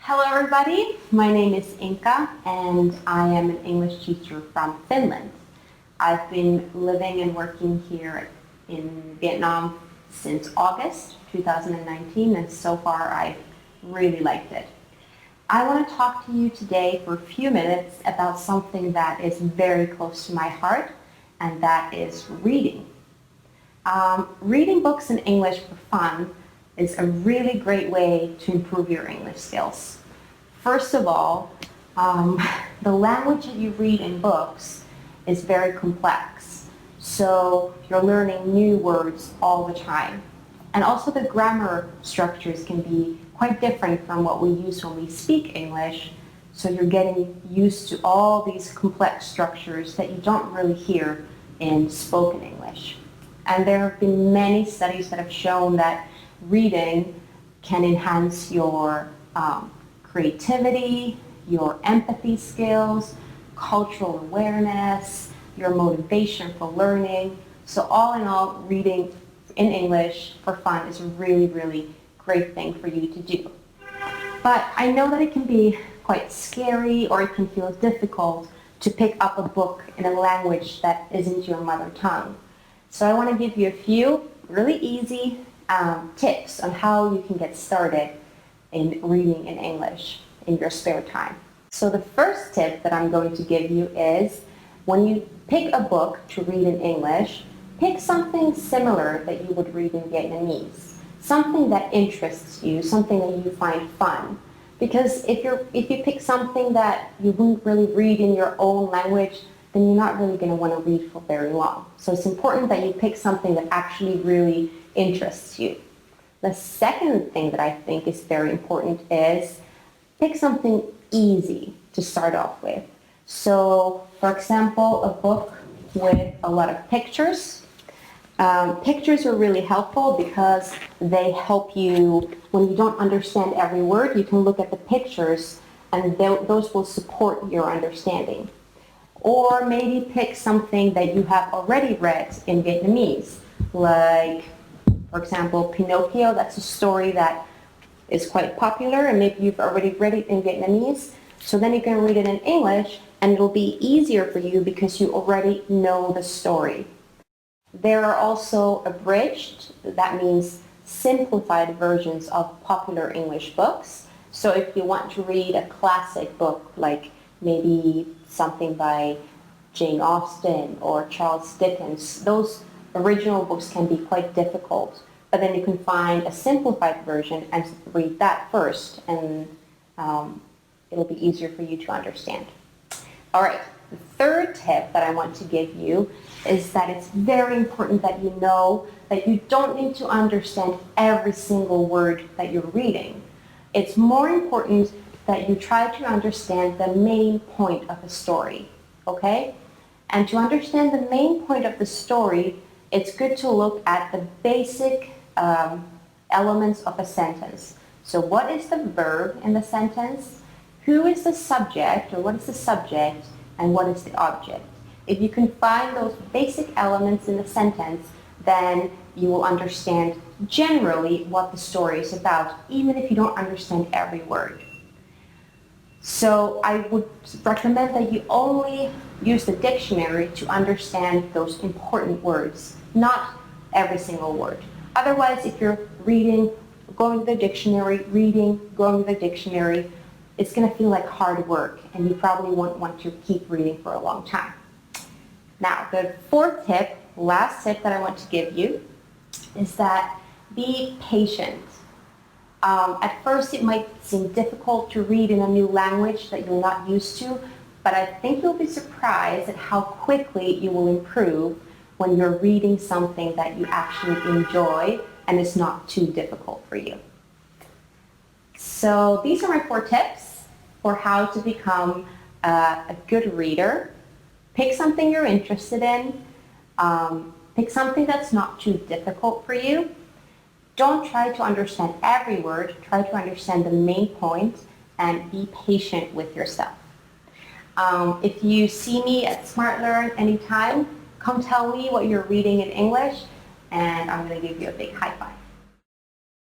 Hello everybody, my name is Inka and I am an English teacher from Finland. I've been living and working here in Vietnam since August 2019 and so far I've really liked it. I want to talk to you today for a few minutes about something that is very close to my heart, and that is reading. Reading books in English for fun is a really great way to improve your English skills. First of all, the language that you read in books is very complex, so you're learning new words all the time. And also the grammar structures can be quite different from what we use when we speak English, so you're getting used to all these complex structures that you don't really hear in spoken English. And there have been many studies that have shown that reading can enhance your creativity, your empathy skills, cultural awareness, your motivation for learning. So all in all, reading in English for fun is a really, really great thing for you to do. But I know that it can be quite scary or it can feel difficult to pick up a book in a language that isn't your mother tongue. So I want to give you a few really easy tips on how you can get started in reading in English in your spare time. So the first tip that I'm going to give you is when you pick a book to read in English, pick something similar that you would read in Vietnamese. Something that interests you, something that you find fun. Because if you pick something that you wouldn't really read in your own language, then you're not really going to want to read for very long. So it's important that you pick something that actually really interests you. The second thing that I think is very important is pick something easy to start off with. So, for example, a book with a lot of pictures. Pictures are really helpful because they help you, when you don't understand every word, you can look at the pictures and those will support your understanding. Or maybe pick something that you have already read in Vietnamese, like, for example, Pinocchio. That's a story that is quite popular and maybe you've already read it in Vietnamese. So then you can read it in English and it'll be easier for you because you already know the story. There are also abridged, that means simplified versions of popular English books. So if you want to read a classic book like maybe something by Jane Austen or Charles Dickens, those original books can be quite difficult, but then you can find a simplified version and read that first, and it'll be easier for you to understand. All right, the third tip that I want to give you is that it's very important that you know that you don't need to understand every single word that you're reading. It's more important that you try to understand the main point of the story, okay? And to understand the main point of the story, it's good to look at the basic elements of a sentence. So what is the verb in the sentence? Who is the subject, or what is the subject, and what is the object? If you can find those basic elements in the sentence, then you will understand generally what the story is about, even if you don't understand every word. So I would recommend that you only use the dictionary to understand those important words, not every single word. Otherwise, if you're reading, going to the dictionary, reading, going to the dictionary, it's going to feel like hard work and you probably won't want to keep reading for a long time. Now, the fourth tip, last tip that I want to give you is that be patient. At first it might seem difficult to read in a new language that you're not used to, but I think you'll be surprised at how quickly you will improve when you're reading something that you actually enjoy and is not too difficult for you. So these are my 4 tips for how to become a good reader. Pick something you're interested in. Pick something that's not too difficult for you. Don't try to understand every word. Try to understand the main point and be patient with yourself. If you see me at SmartLearn anytime, come tell me what you're reading in English and I'm going to give you a big high five.